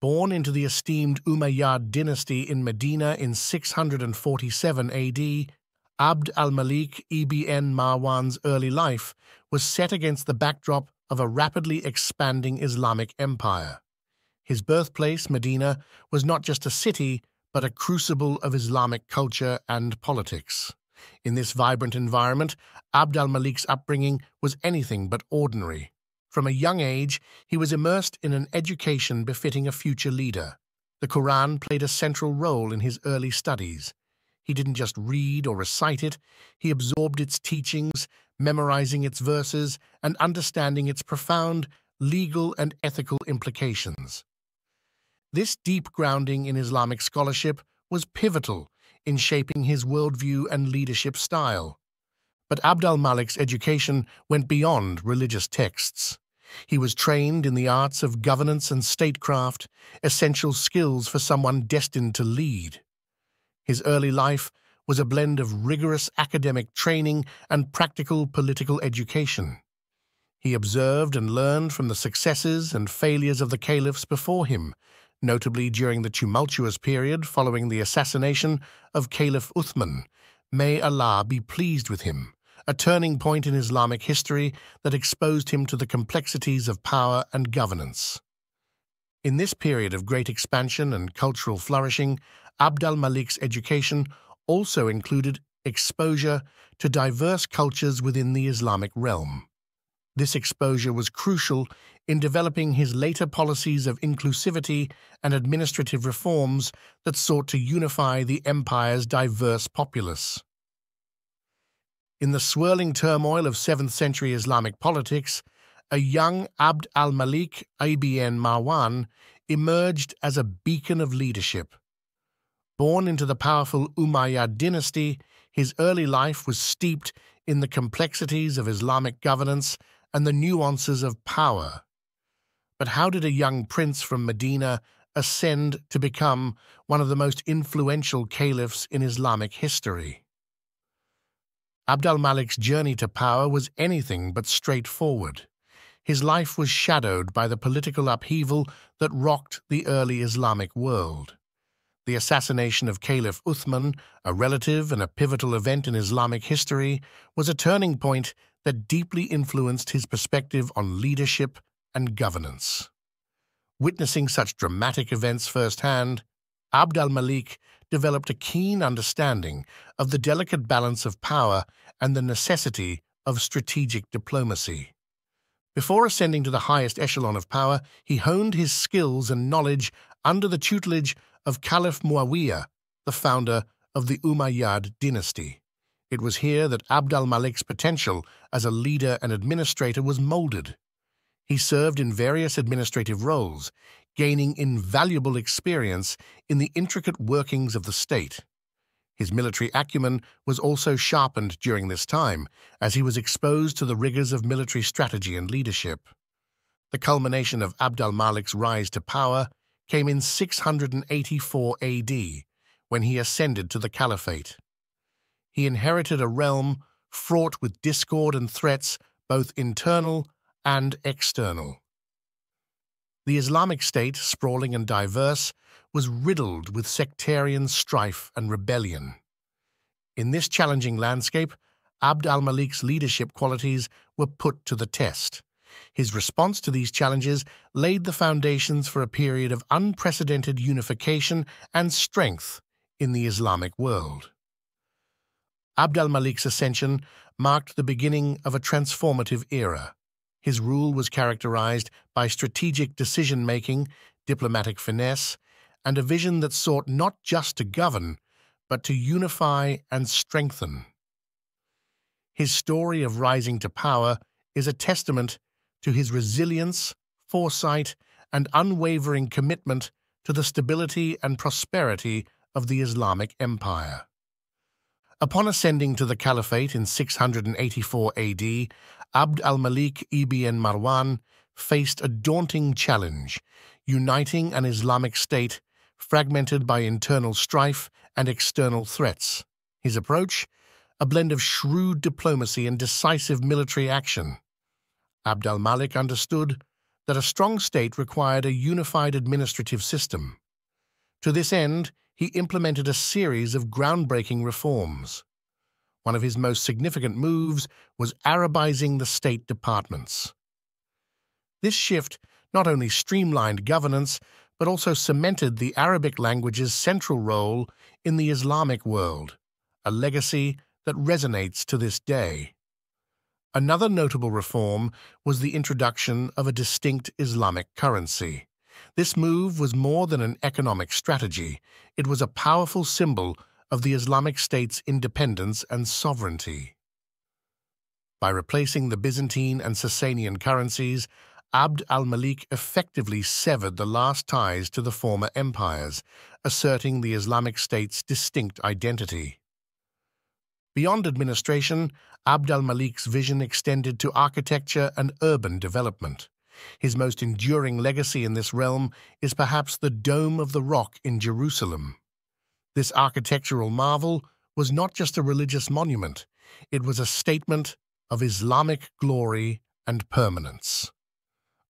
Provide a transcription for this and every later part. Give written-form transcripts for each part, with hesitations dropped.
Born into the esteemed Umayyad dynasty in Medina in 647 AD, Abd al-Malik ibn Marwan's early life was set against the backdrop of a rapidly expanding Islamic empire. His birthplace, Medina, was not just a city, but a crucible of Islamic culture and politics. In this vibrant environment, Abd al-Malik's upbringing was anything but ordinary. From a young age, he was immersed in an education befitting a future leader. The Quran played a central role in his early studies. He didn't just read or recite it, he absorbed its teachings, memorizing its verses and understanding its profound legal and ethical implications. This deep grounding in Islamic scholarship was pivotal in shaping his worldview and leadership style. But Abd al-Malik's education went beyond religious texts. He was trained in the arts of governance and statecraft, essential skills for someone destined to lead. His early life was a blend of rigorous academic training and practical political education. He observed and learned from the successes and failures of the caliphs before him, notably during the tumultuous period following the assassination of Caliph Uthman. May Allah be pleased with him, a turning point in Islamic history that exposed him to the complexities of power and governance. In this period of great expansion and cultural flourishing, Abd al-Malik's education also included exposure to diverse cultures within the Islamic realm. This exposure was crucial in developing his later policies of inclusivity and administrative reforms that sought to unify the empire's diverse populace. In the swirling turmoil of 7th century Islamic politics, a young Abd al-Malik ibn Marwan emerged as a beacon of leadership. Born into the powerful Umayyad dynasty, his early life was steeped in the complexities of Islamic governance and the nuances of power. But how did a young prince from Medina ascend to become one of the most influential caliphs in Islamic history? Abd al-Malik's journey to power was anything but straightforward. His life was shadowed by the political upheaval that rocked the early Islamic world. The assassination of Caliph Uthman, a relative and a pivotal event in Islamic history, was a turning point that deeply influenced his perspective on leadership and governance. Witnessing such dramatic events firsthand, Abd al-Malik developed a keen understanding of the delicate balance of power and the necessity of strategic diplomacy. Before ascending to the highest echelon of power, he honed his skills and knowledge under the tutelage of Caliph Muawiyah, the founder of the Umayyad dynasty. It was here that Abd al-Malik's potential as a leader and administrator was molded. He served in various administrative roles, gaining invaluable experience in the intricate workings of the state. His military acumen was also sharpened during this time, as he was exposed to the rigors of military strategy and leadership. The culmination of Abd al-Malik's rise to power came in 684 AD, when he ascended to the caliphate. He inherited a realm fraught with discord and threats, both internal and external. The Islamic State, sprawling and diverse, was riddled with sectarian strife and rebellion. In this challenging landscape, Abd al-Malik's leadership qualities were put to the test. His response to these challenges laid the foundations for a period of unprecedented unification and strength in the Islamic world. Abd al-Malik's ascension marked the beginning of a transformative era. His rule was characterized by strategic decision-making, diplomatic finesse, and a vision that sought not just to govern, but to unify and strengthen. His story of rising to power is a testament to his resilience, foresight, and unwavering commitment to the stability and prosperity of the Islamic Empire. Upon ascending to the caliphate in 684 AD, Abd al-Malik ibn Marwan faced a daunting challenge, uniting an Islamic state fragmented by internal strife and external threats. His approach? A blend of shrewd diplomacy and decisive military action. Abd al-Malik understood that a strong state required a unified administrative system. To this end, he implemented a series of groundbreaking reforms. One of his most significant moves was Arabizing the state departments. This shift not only streamlined governance, but also cemented the Arabic language's central role in the Islamic world, a legacy that resonates to this day. Another notable reform was the introduction of a distinct Islamic currency. This move was more than an economic strategy. It was a powerful symbol of the Islamic State's independence and sovereignty. By replacing the Byzantine and Sasanian currencies, Abd al-Malik effectively severed the last ties to the former empires, asserting the Islamic State's distinct identity. Beyond administration, Abd al-Malik's vision extended to architecture and urban development. His most enduring legacy in this realm is perhaps the Dome of the Rock in Jerusalem. This architectural marvel was not just a religious monument, it was a statement of Islamic glory and permanence.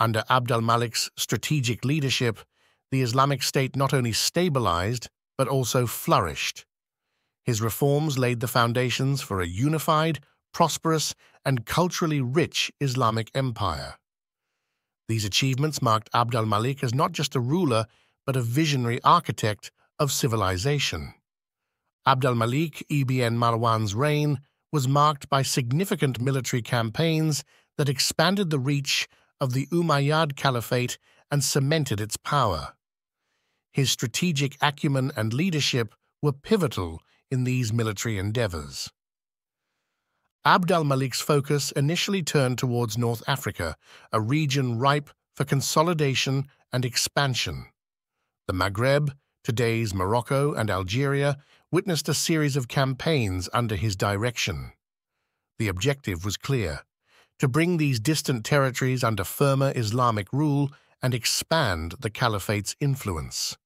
Under Abd al-Malik's strategic leadership, the Islamic State not only stabilized, but also flourished. His reforms laid the foundations for a unified, prosperous, and culturally rich Islamic empire. These achievements marked Abd al-Malik as not just a ruler, but a visionary architect of civilization. Abd al-Malik ibn Marwan's reign was marked by significant military campaigns that expanded the reach of the Umayyad Caliphate and cemented its power. His strategic acumen and leadership were pivotal in these military endeavors. Abd al-Malik's focus initially turned towards North Africa, a region ripe for consolidation and expansion. The Maghreb, today's Morocco and Algeria, witnessed a series of campaigns under his direction. The objective was clear: to bring these distant territories under firmer Islamic rule and expand the Caliphate's influence.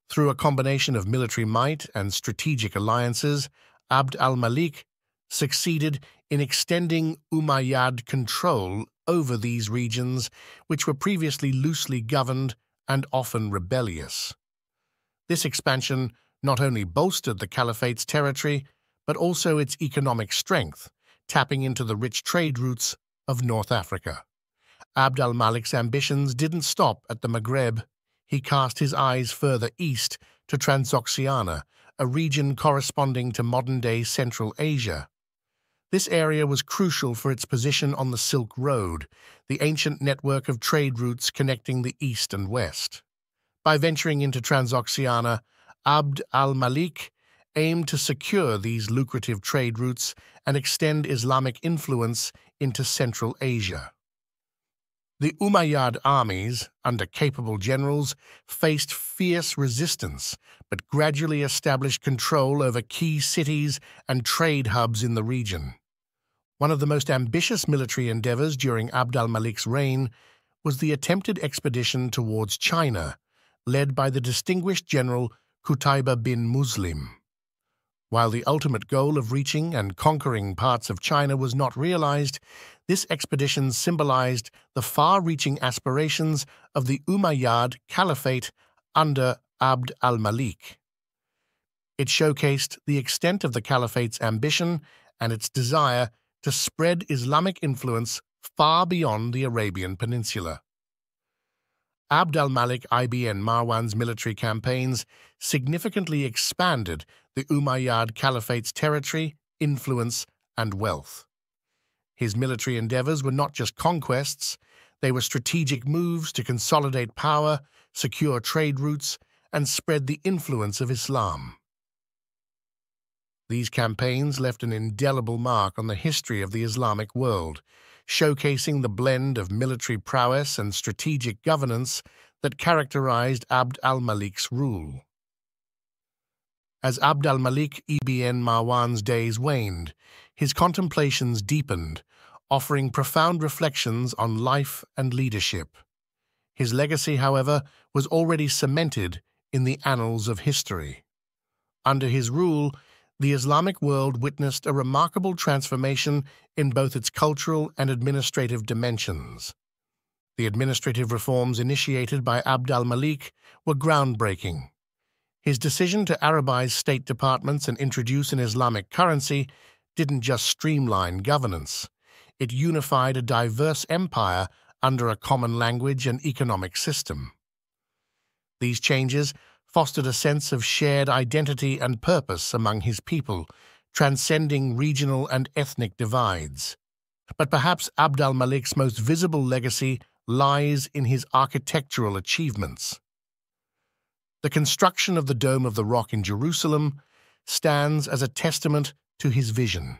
Through a combination of military might and strategic alliances, Abd al-Malik succeeded in extending Umayyad control over these regions, which were previously loosely governed and often rebellious. This expansion not only bolstered the Caliphate's territory, but also its economic strength, tapping into the rich trade routes of North Africa. Abd al-Malik's ambitions didn't stop at the Maghreb. He cast his eyes further east to Transoxiana, a region corresponding to modern-day Central Asia. This area was crucial for its position on the Silk Road, the ancient network of trade routes connecting the East and West. By venturing into Transoxiana, Abd al-Malik aimed to secure these lucrative trade routes and extend Islamic influence into Central Asia. The Umayyad armies, under capable generals, faced fierce resistance, but gradually established control over key cities and trade hubs in the region. One of the most ambitious military endeavors during Abd al-Malik's reign was the attempted expedition towards China, led by the distinguished general Qutayba bin Muslim. While the ultimate goal of reaching and conquering parts of China was not realized, this expedition symbolized the far-reaching aspirations of the Umayyad Caliphate under Abd al-Malik. It showcased the extent of the Caliphate's ambition and its desire to spread Islamic influence far beyond the Arabian Peninsula. Abd al-Malik ibn Marwan's military campaigns significantly expanded the Umayyad Caliphate's territory, influence, and wealth. His military endeavors were not just conquests, they were strategic moves to consolidate power, secure trade routes, and spread the influence of Islam. These campaigns left an indelible mark on the history of the Islamic world, showcasing the blend of military prowess and strategic governance that characterized Abd al-Malik's rule. As Abd al-Malik ibn Marwan's days waned, his contemplations deepened, offering profound reflections on life and leadership. His legacy, however, was already cemented in the annals of history. Under his rule, the Islamic world witnessed a remarkable transformation in both its cultural and administrative dimensions. The administrative reforms initiated by Abd al-Malik were groundbreaking. His decision to Arabize state departments and introduce an Islamic currency didn't just streamline governance. It unified a diverse empire under a common language and economic system. These changes fostered a sense of shared identity and purpose among his people, transcending regional and ethnic divides. But perhaps Abd al-Malik's most visible legacy lies in his architectural achievements. The construction of the Dome of the Rock in Jerusalem stands as a testament to his vision.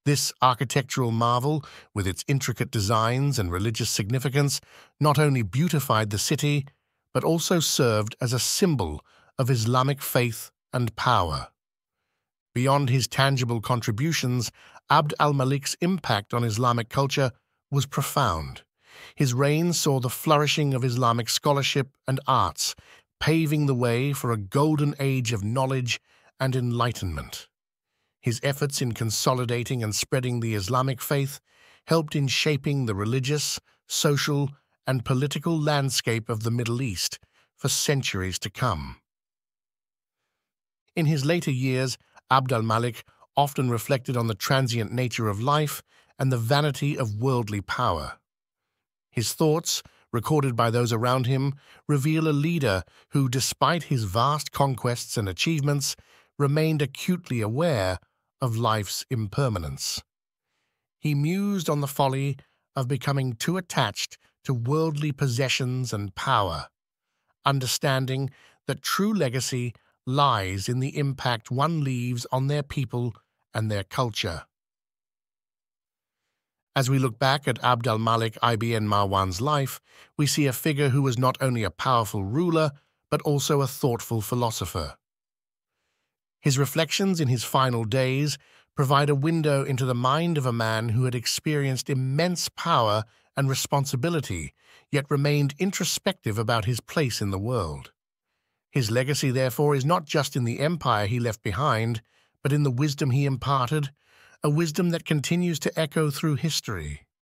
This architectural marvel, with its intricate designs and religious significance, not only beautified the city, but also served as a symbol of Islamic faith and power. Beyond his tangible contributions, Abd al-Malik's impact on Islamic culture was profound. His reign saw the flourishing of Islamic scholarship and arts, paving the way for a golden age of knowledge and enlightenment. His efforts in consolidating and spreading the Islamic faith helped in shaping the religious, social, and political landscape of the Middle East for centuries to come. In his later years, Abd al-Malik often reflected on the transient nature of life and the vanity of worldly power. His thoughts, recorded by those around him, reveal a leader who, despite his vast conquests and achievements, remained acutely aware of life's impermanence. He mused on the folly of becoming too attached to worldly possessions and power, understanding that true legacy lies in the impact one leaves on their people and their culture. As we look back at Abd al-Malik ibn Marwan's life, we see a figure who was not only a powerful ruler, but also a thoughtful philosopher. His reflections in his final days provide a window into the mind of a man who had experienced immense power and responsibility, yet remained introspective about his place in the world. His legacy, therefore, is not just in the empire he left behind, but in the wisdom he imparted, a wisdom that continues to echo through history.